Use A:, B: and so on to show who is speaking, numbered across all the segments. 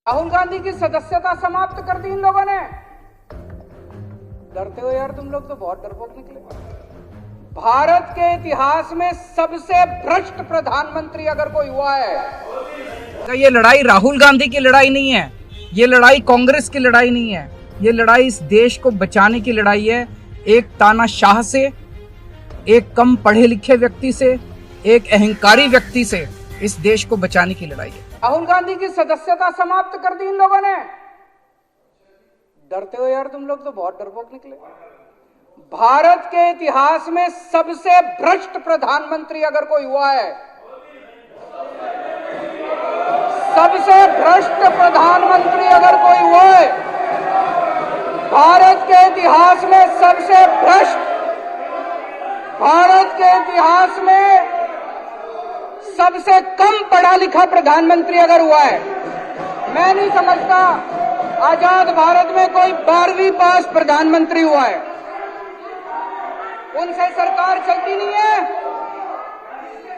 A: राहुल गांधी की सदस्यता समाप्त कर दी इन लोगों ने। डरते हो यार, तुम लोग तो बहुत डरपोक निकले। भारत के इतिहास में सबसे भ्रष्ट प्रधानमंत्री अगर कोई हुआ है तो ये लड़ाई राहुल गांधी की लड़ाई नहीं है, ये लड़ाई कांग्रेस की लड़ाई नहीं है, ये लड़ाई इस देश को बचाने की लड़ाई है। एक तानाशाह से, एक कम पढ़े लिखे व्यक्ति से, एक अहंकारी व्यक्ति से इस देश को बचाने की लड़ाई है। राहुल गांधी की सदस्यता समाप्त कर दी इन लोगों ने। डरते हो यार, तुम लोग तो बहुत डरपोक निकले। भारत के इतिहास में सबसे भ्रष्ट प्रधानमंत्री अगर कोई हुआ है, सबसे भ्रष्ट प्रधानमंत्री अगर कोई हुआ है, भारत के इतिहास में सबसे भ्रष्ट, भारत के इतिहास में सबसे कम पढ़ा लिखा प्रधानमंत्री अगर हुआ है, मैं नहीं समझता आजाद भारत में कोई 12वीं पास प्रधानमंत्री हुआ है। उनसे सरकार चलती नहीं है,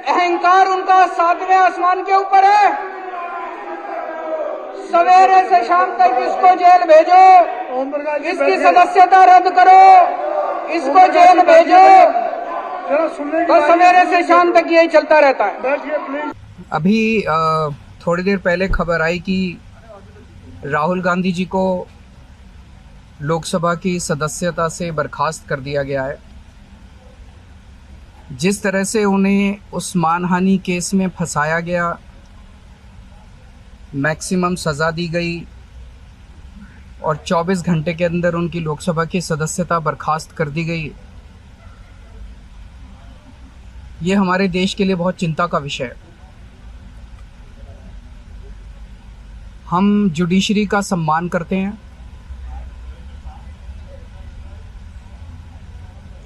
A: अहंकार उनका 7वें आसमान के ऊपर है। सवेरे से शाम तक इसको जेल भेजो, इसकी सदस्यता रद्द करो, इसको जेल भेजो, बस सवेरे से शाम तक यही चलता रहता है। अभी थोड़ी देर पहले खबर आई कि राहुल गांधी जी को लोकसभा की सदस्यता से बर्खास्त कर दिया गया है। जिस तरह से उन्हें उस मानहानि केस में फंसाया गया, मैक्सिमम सज़ा दी गई और 24 घंटे के अंदर उनकी लोकसभा की सदस्यता बर्खास्त कर दी गई, ये हमारे देश के लिए बहुत चिंता का विषय है। हम जुडिशरी का सम्मान करते हैं,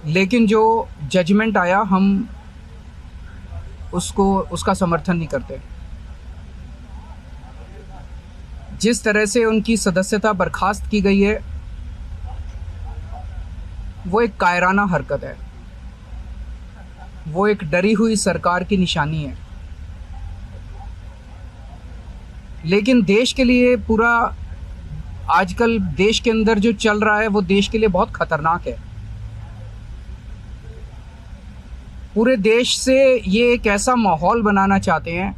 A: लेकिन जो जजमेंट आया हम उसका समर्थन नहीं करते। जिस तरह से उनकी सदस्यता बर्खास्त की गई है, वो एक कायराना हरकत है, वो एक डरी हुई सरकार की निशानी है। लेकिन देश के लिए पूरा आजकल देश के अंदर जो चल रहा है वो देश के लिए बहुत खतरनाक है। पूरे देश से ये एक ऐसा माहौल बनाना चाहते हैं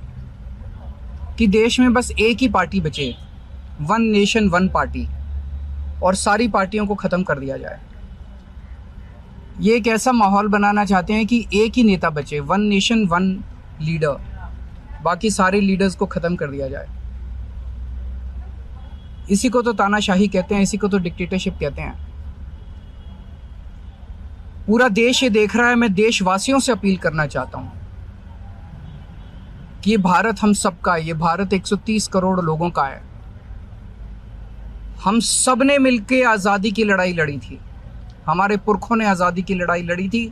A: कि देश में बस एक ही पार्टी बचे, वन नेशन वन पार्टी, और सारी पार्टियों को ख़त्म कर दिया जाए। ये एक ऐसा माहौल बनाना चाहते हैं कि एक ही नेता बचे, वन नेशन वन लीडर, बाकी सारे लीडर्स को ख़त्म कर दिया जाए। इसी को तो तानाशाही कहते हैं, इसी को तो डिक्टेटरशिप कहते हैं। पूरा देश ये देख रहा है। मैं देशवासियों से अपील करना चाहता हूँ कि ये भारत हम सबका है, ये भारत 130 करोड़ लोगों का है। हम सब ने मिलकर आज़ादी की लड़ाई लड़ी थी, हमारे पुरखों ने आज़ादी की लड़ाई लड़ी थी,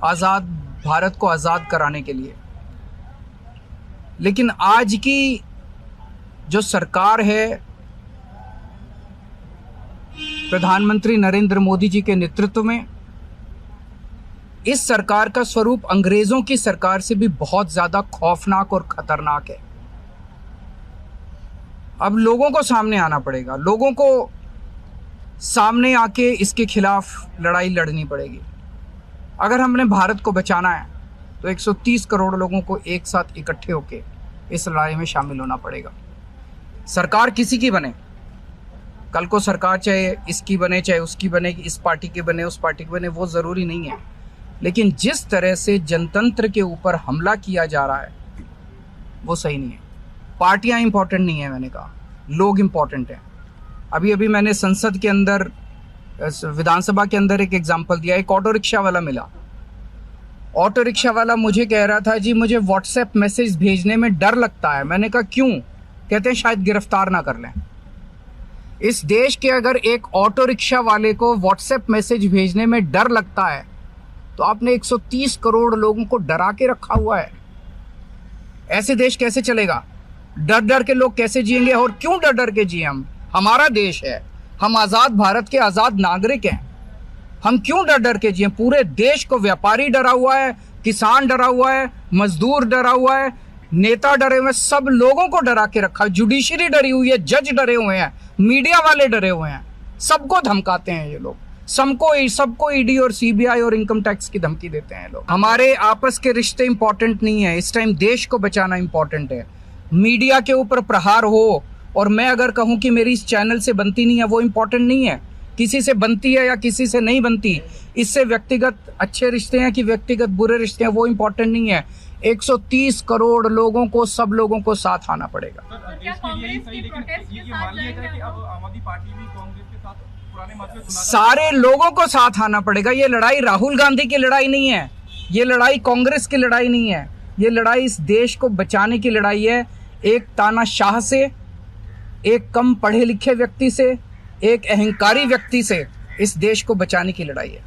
A: आज़ाद भारत को आज़ाद कराने के लिए। लेकिन आज की जो सरकार है, प्रधानमंत्री नरेंद्र मोदी जी के नेतृत्व में, इस सरकार का स्वरूप अंग्रेजों की सरकार से भी बहुत ज़्यादा खौफनाक और ख़तरनाक है। अब लोगों को सामने आना पड़ेगा, लोगों को सामने आके इसके खिलाफ लड़ाई लड़नी पड़ेगी। अगर हमने भारत को बचाना है तो 130 करोड़ लोगों को एक साथ इकट्ठे होके इस लड़ाई में शामिल होना पड़ेगा। सरकार किसी की बने, कल को सरकार चाहे इसकी बने चाहे उसकी बने, इस पार्टी की बने उस पार्टी की बने, वो ज़रूरी नहीं है। लेकिन जिस तरह से जनतंत्र के ऊपर हमला किया जा रहा है वो सही नहीं है। पार्टियां इंपॉर्टेंट नहीं है, मैंने कहा लोग इंपॉर्टेंट हैं। अभी अभी मैंने संसद के अंदर, विधानसभा के अंदर एक एग्जाम्पल दिया। एक ऑटो रिक्शा वाला मिला, ऑटो रिक्शा वाला मुझे कह रहा था, जी मुझे व्हाट्सएप मैसेज भेजने में डर लगता है। मैंने कहा क्यों? कहते हैं शायद गिरफ्तार ना कर लें। इस देश के अगर एक ऑटो रिक्शा वाले को व्हाट्सएप मैसेज भेजने में डर लगता है तो आपने 130 करोड़ लोगों को डरा के रखा हुआ है। ऐसे देश कैसे चलेगा? डर डर के लोग कैसे जिएंगे? और क्यों डर डर के जिए? हम, हमारा देश है, हम आज़ाद भारत के आज़ाद नागरिक हैं, हम क्यों डर डर के जिए? पूरे देश को व्यापारी डरा हुआ है, किसान डरा हुआ है, मजदूर डरा हुआ है, नेता डरे हुए, सब लोगों को डरा के रखा, जुडिशरी डरी हुई है, जज डरे हुए हैं, मीडिया वाले डरे हुए हैं, सबको धमकाते हैं ये लोग, सबको ईडी और सीबीआई और इनकम टैक्स की धमकी देते हैं लोग। हमारे आपस के रिश्ते इंपॉर्टेंट नहीं है, इस टाइम देश को बचाना इंपॉर्टेंट है। मीडिया के ऊपर प्रहार हो और मैं अगर कहूं कि मेरी इस चैनल से बनती नहीं है, वो इंपॉर्टेंट नहीं है। किसी से बनती है या किसी से नहीं बनती, इससे व्यक्तिगत अच्छे रिश्ते हैं कि व्यक्तिगत बुरे रिश्ते हैं, वो इंपॉर्टेंट नहीं है। 130 करोड़ लोगों को, सब लोगों को साथ आना पड़ेगा। सारे लोगों को साथ आना पड़ेगा। ये लड़ाई राहुल गांधी की लड़ाई नहीं है, ये लड़ाई कांग्रेस की लड़ाई नहीं है, ये लड़ाई इस देश को बचाने की लड़ाई है। एक तानाशाह से, एक कम पढ़े लिखे व्यक्ति से, एक अहंकारी व्यक्ति से इस देश को बचाने की लड़ाई है।